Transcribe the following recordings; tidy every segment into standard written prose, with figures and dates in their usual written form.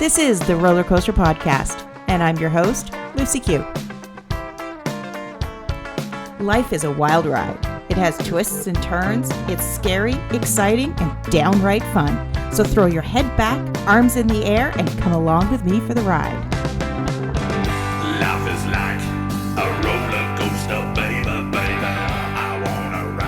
This is the Roller Coaster Podcast, and I'm your host, Lucy Q. Life is a wild ride. It has twists and turns. It's scary, exciting, and downright fun. So throw your head back, arms in the air, and come along with me for the ride. Life is like a roller coaster, baby, baby. I wanna ride.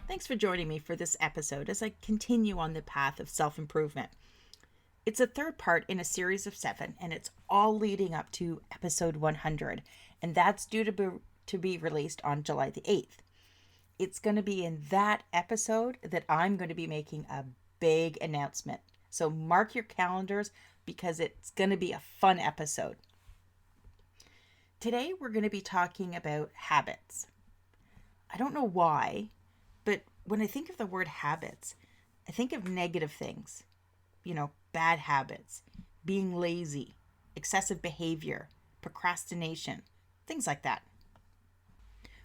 Thanks for joining me for this episode as I continue on the path of self-improvement. It's a third part in a series of 7, and it's all leading up to episode 100, and that's due to be released on July the 8th. It's going to be in that episode that I'm going to be making a big announcement. So mark your calendars because it's going to be a fun episode. Today we're going to be talking about habits. I don't know why, but when I think of the word habits, I think of negative things. Bad habits, being lazy, excessive behavior, procrastination, things like that.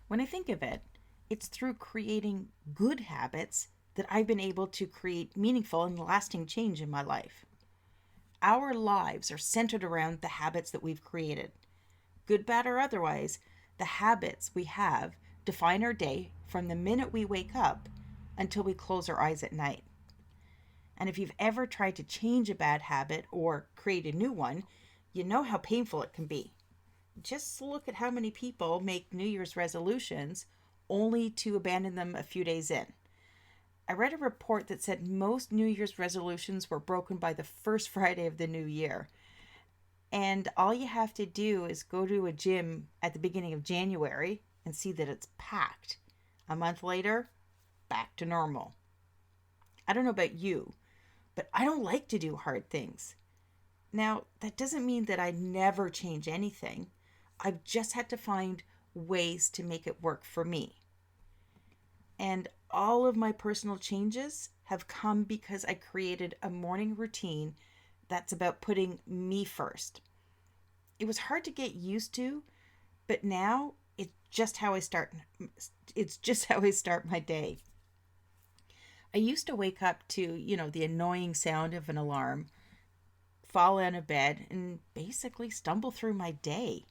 When I think of it, it's through creating good habits that I've been able to create meaningful and lasting change in my life. Our lives are centered around the habits that we've created. Good, bad, or otherwise, the habits we have define our day from the minute we wake up until we close our eyes at night. And if you've ever tried to change a bad habit or create a new one, you know how painful it can be. Just look at how many people make New Year's resolutions only to abandon them a few days in. I read a report that said most New Year's resolutions were broken by the first Friday of the new year. And all you have to do is go to a gym at the beginning of January and see that it's packed. A month later, back to normal. I don't know about you, but I don't like to do hard things. Now, that doesn't mean that I never change anything. I've just had to find ways to make it work for me. And all of my personal changes have come because I created a morning routine that's about putting me first. It was hard to get used to, but now it's just how I start my day. I used to wake up to, the annoying sound of an alarm, fall out of bed, and basically stumble through my day.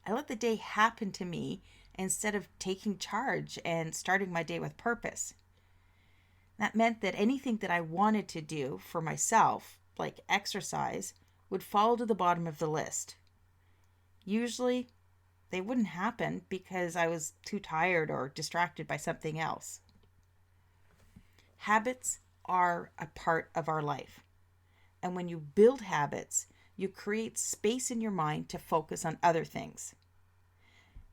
I let the day happen to me instead of taking charge and starting my day with purpose. That meant that anything that I wanted to do for myself, like exercise, would fall to the bottom of the list. Usually, they wouldn't happen because I was too tired or distracted by something else. Habits are a part of our life. And when you build habits, you create space in your mind to focus on other things.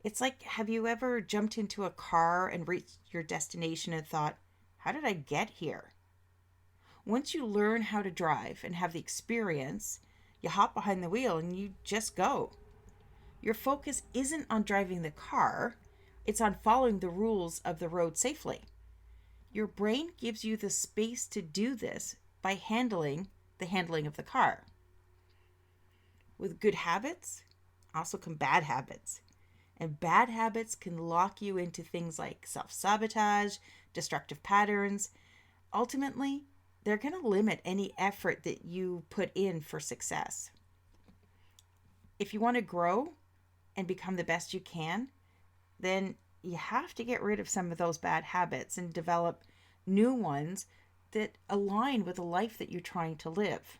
It's like, have you ever jumped into a car and reached your destination and thought, how did I get here? Once you learn how to drive and have the experience, you hop behind the wheel and you just go. Your focus isn't on driving the car, it's on following the rules of the road safely. Your brain gives you the space to do this by handling of the car. With good habits, also come bad habits. And bad habits can lock you into things like self-sabotage, destructive patterns. Ultimately, they're going to limit any effort that you put in for success. If you want to grow and become the best you can, then you have to get rid of some of those bad habits and develop new ones that align with the life that you're trying to live.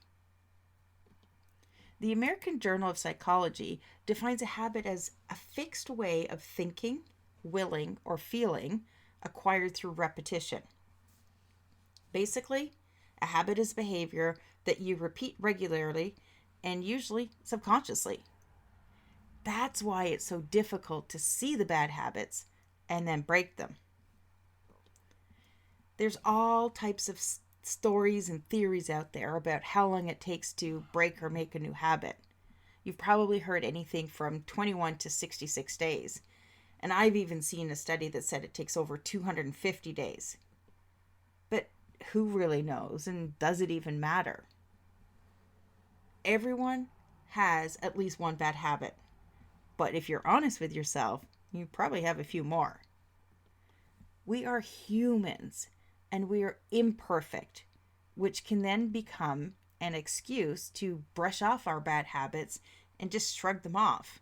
The American Journal of Psychology defines a habit as a fixed way of thinking, willing, or feeling acquired through repetition. Basically, a habit is behavior that you repeat regularly and usually subconsciously. That's why it's so difficult to see the bad habits and then break them. There's all types of stories and theories out there about how long it takes to break or make a new habit. You've probably heard anything from 21 to 66 days. And I've even seen a study that said it takes over 250 days. But who really knows, and does it even matter? Everyone has at least one bad habit. But if you're honest with yourself, you probably have a few more. We are humans and we are imperfect. which can then become an excuse to brush off our bad habits and just shrug them off.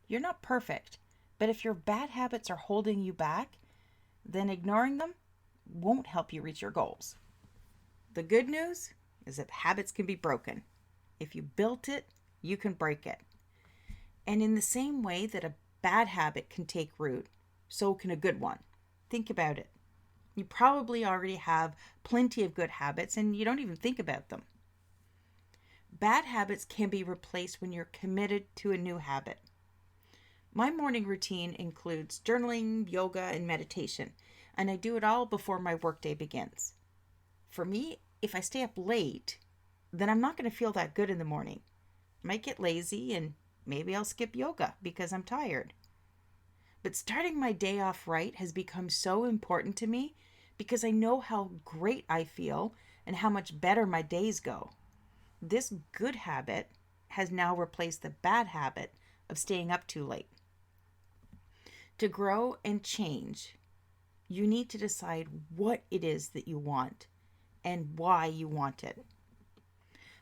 You're not perfect, but if your bad habits are holding you back, then ignoring them won't help you reach your goals. The good news is that habits can be broken. If you built it, you can break it. And in the same way that a bad habit can take root, so can a good one. Think about it. You probably already have plenty of good habits and you don't even think about them. Bad habits can be replaced when you're committed to a new habit. My morning routine includes journaling, yoga, and meditation, and I do it all before my workday begins. For me, if I stay up late, then I'm not going to feel that good in the morning. I might get lazy and maybe I'll skip yoga because I'm tired. But starting my day off right has become so important to me because I know how great I feel and how much better my days go. This good habit has now replaced the bad habit of staying up too late. To grow and change, you need to decide what it is that you want and why you want it.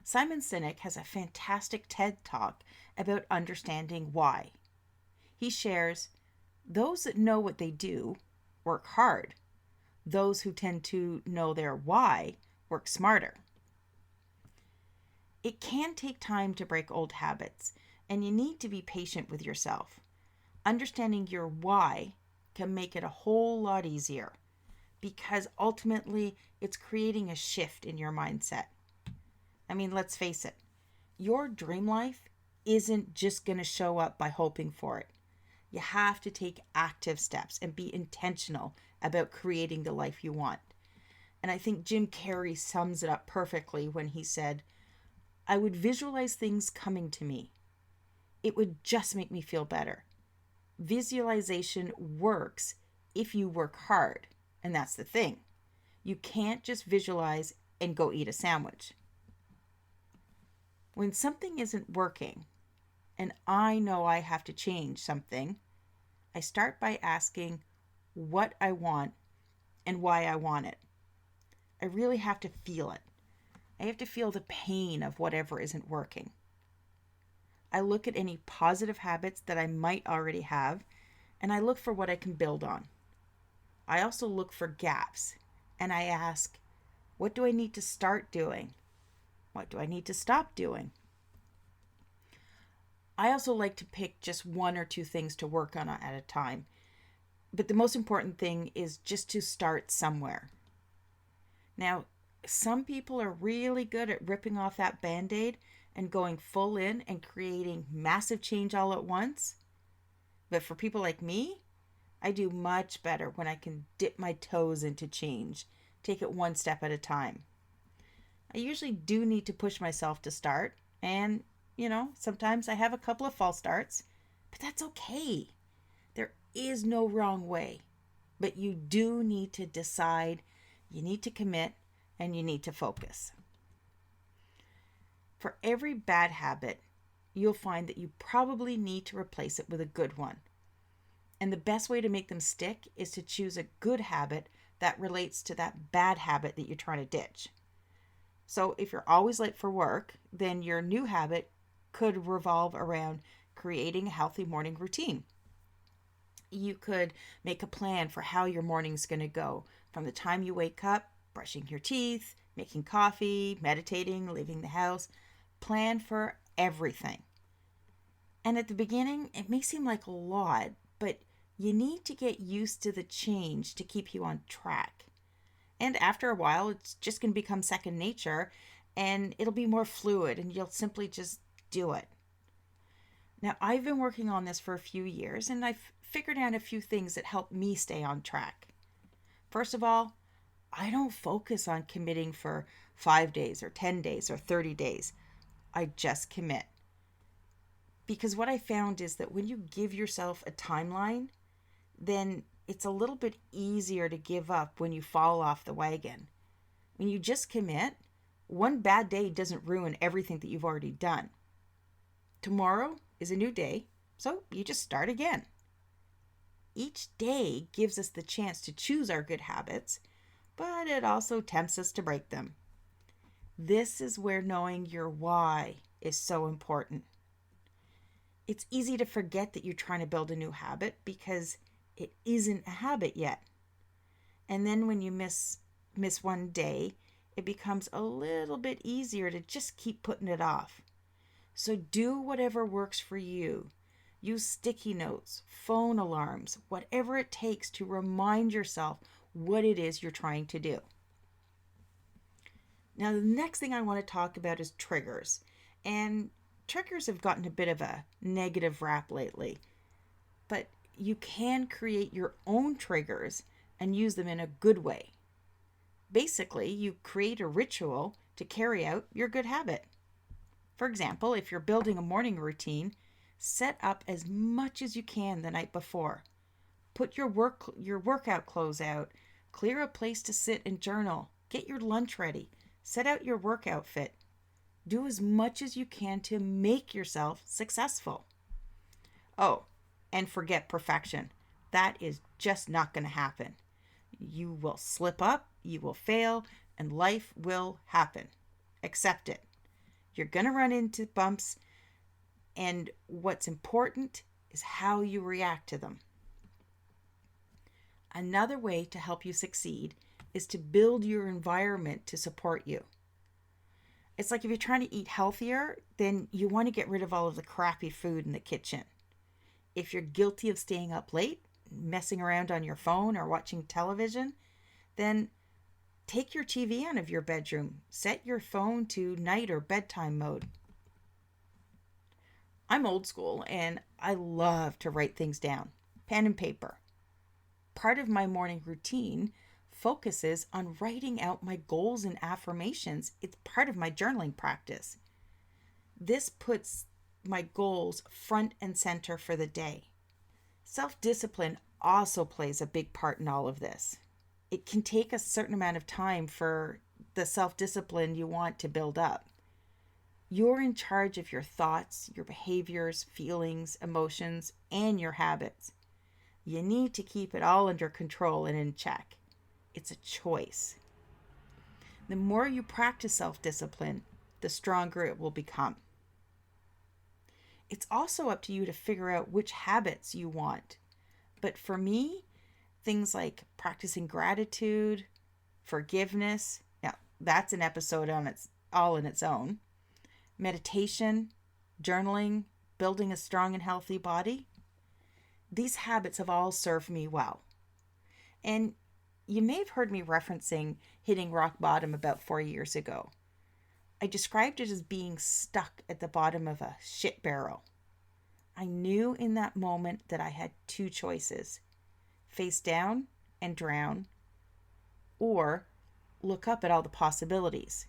Simon Sinek has a fantastic TED Talk about understanding why. He shares, those that know what they do work hard. Those who tend to know their why work smarter. It can take time to break old habits, and you need to be patient with yourself. Understanding your why can make it a whole lot easier because ultimately it's creating a shift in your mindset. I mean, let's face it, your dream life isn't just going to show up by hoping for it. You have to take active steps and be intentional about creating the life you want. And I think Jim Carrey sums it up perfectly when he said, I would visualize things coming to me. It would just make me feel better. Visualization works if you work hard. And that's the thing. You can't just visualize and go eat a sandwich. When something isn't working, and I know I have to change something, I start by asking what I want and why I want it. I really have to feel it. I have to feel the pain of whatever isn't working. I look at any positive habits that I might already have, and I look for what I can build on. I also look for gaps, and I ask, what do I need to start doing? What do I need to stop doing? I also like to pick just one or two things to work on at a time. But the most important thing is just to start somewhere. Now, some people are really good at ripping off that Band-Aid and going full in and creating massive change all at once. But for people like me, I do much better when I can dip my toes into change, take it one step at a time. I usually do need to push myself to start, and, sometimes I have a couple of false starts, but that's okay. There is no wrong way, but you do need to decide, you need to commit, and you need to focus. For every bad habit, you'll find that you probably need to replace it with a good one. And the best way to make them stick is to choose a good habit that relates to that bad habit that you're trying to ditch. So if you're always late for work, then your new habit could revolve around creating a healthy morning routine. You could make a plan for how your morning's going to go from the time you wake up, brushing your teeth, making coffee, meditating, leaving the house. Plan for everything. And at the beginning, it may seem like a lot, but you need to get used to the change to keep you on track. And after a while, it's just going to become second nature and it'll be more fluid and you'll simply just do it. Now, I've been working on this for a few years and I've figured out a few things that help me stay on track. First of all, I don't focus on committing for 5 days or 10 days or 30 days. I just commit. Because what I found is that when you give yourself a timeline, then it's a little bit easier to give up when you fall off the wagon. When you just commit, one bad day doesn't ruin everything that you've already done. Tomorrow is a new day, so you just start again. Each day gives us the chance to choose our good habits, but it also tempts us to break them. This is where knowing your why is so important. It's easy to forget that you're trying to build a new habit because it isn't a habit yet. And then when you miss one day, it becomes a little bit easier to just keep putting it off. So do whatever works for you. Use sticky notes, phone alarms, whatever it takes to remind yourself what it is you're trying to do. Now, the next thing I want to talk about is triggers. And triggers have gotten a bit of a negative rap lately. But you can create your own triggers and use them in a good way. Basically, you create a ritual to carry out your good habit. For example, if you're building a morning routine, set up as much as you can the night before. Put your workout clothes out, clear a place to sit and journal, get your lunch ready, set out your work outfit. Do as much as you can to make yourself successful. Oh, and forget perfection. That is just not going to happen. You will slip up, you will fail, and life will happen. Accept it. You're going to run into bumps, and what's important is how you react to them. Another way to help you succeed is to build your environment to support you. It's like if you're trying to eat healthier, then you want to get rid of all of the crappy food in the kitchen. If you're guilty of staying up late, messing around on your phone or watching television, then take your TV out of your bedroom. Set your phone to night or bedtime mode. I'm old school and I love to write things down, pen and paper. Part of my morning routine focuses on writing out my goals and affirmations. It's part of my journaling practice. This puts my goals front and center for the day. Self-discipline also plays a big part in all of this. It can take a certain amount of time for the self-discipline you want to build up. You're in charge of your thoughts, your behaviors, feelings, emotions, and your habits. You need to keep it all under control and in check. It's a choice. The more you practice self-discipline, the stronger it will become. It's also up to you to figure out which habits you want. But for me, things like practicing gratitude, forgiveness, now that's an episode on its all in its own. Meditation, journaling, building a strong and healthy body. These habits have all served me well. And you may have heard me referencing hitting rock bottom about 4 years ago. I described it as being stuck at the bottom of a shit barrel. I knew in that moment that I had two choices: face down and drown, or look up at all the possibilities.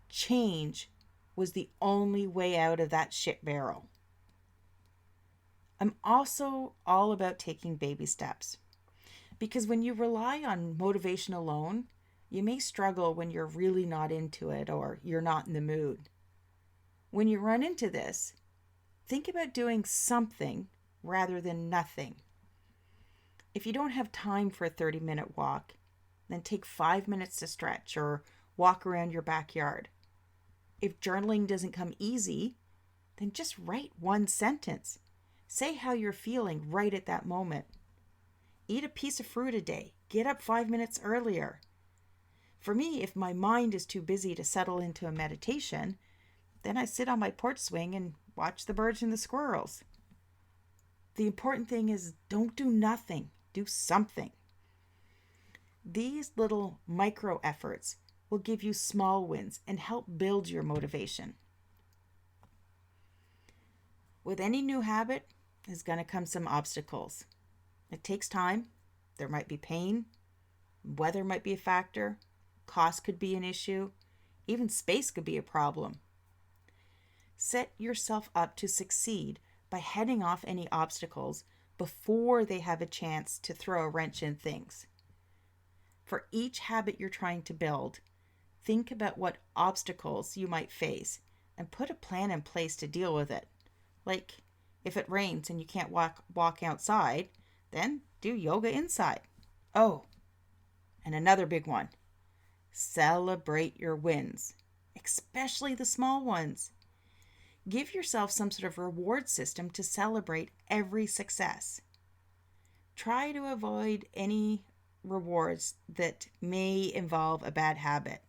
Change was the only way out of that shit barrel. I'm also all about taking baby steps, because when you rely on motivation alone, you may struggle when you're really not into it or you're not in the mood. When you run into this, think about doing something rather than nothing. If you don't have time for a 30-minute walk, then take 5 minutes to stretch or walk around your backyard. If journaling doesn't come easy, then just write one sentence. Say how you're feeling right at that moment. Eat a piece of fruit a day. Get up 5 minutes earlier. For me, if my mind is too busy to settle into a meditation, then I sit on my porch swing and watch the birds and the squirrels. The important thing is don't do nothing. Do something. These little micro efforts will give you small wins and help build your motivation. With any new habit, there's going to come some obstacles. It takes time. There might be pain. Weather might be a factor. Cost could be an issue. Even space could be a problem. Set yourself up to succeed by heading off any obstacles before they have a chance to throw a wrench in things. For each habit you're trying to build, think about what obstacles you might face and put a plan in place to deal with it. Like, if it rains and you can't walk outside, then do yoga inside. Oh, And another big one, celebrate your wins, especially the small ones. Give yourself some sort of reward system to celebrate every success. Try to avoid any rewards that may involve a bad habit.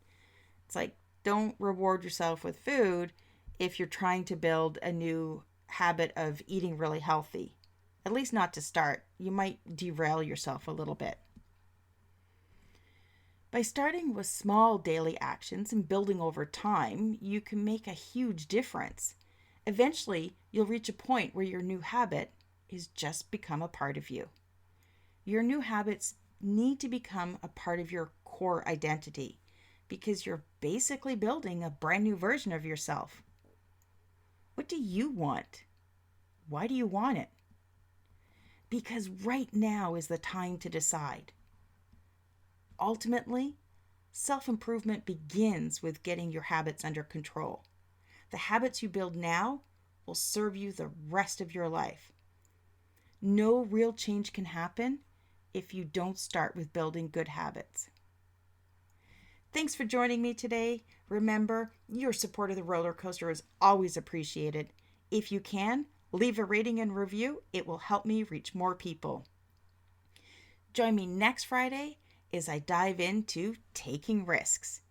It's like, don't reward yourself with food if you're trying to build a new habit of eating really healthy. At least not to start. You might derail yourself a little bit. By starting with small daily actions and building over time, you can make a huge difference. Eventually, you'll reach a point where your new habit is just become a part of you. Your new habits need to become a part of your core identity because you're basically building a brand new version of yourself. What do you want? Why do you want it? Because right now is the time to decide. Ultimately, self-improvement begins with getting your habits under control. The habits you build now will serve you the rest of your life. No real change can happen if you don't start with building good habits. Thanks for joining me today. Remember, your support of the roller coaster is always appreciated. If you can, leave a rating and review. It will help me reach more people. Join me next Friday as I dive into taking risks.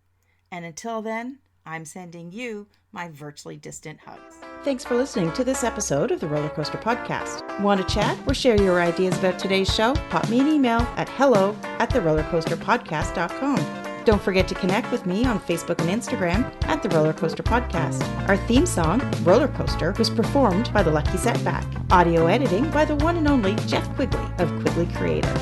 And until then, I'm sending you my virtually distant hugs. Thanks for listening to this episode of the Roller Coaster Podcast. Want to chat or share your ideas about today's show? Pop me an email at hello@therollercoasterpodcast.com. Don't forget to connect with me on Facebook and Instagram at The Roller Coaster Podcast. Our theme song, Roller Coaster, was performed by The Lucky Setback. Audio editing by the one and only Jeff Quigley of Quigley Creator.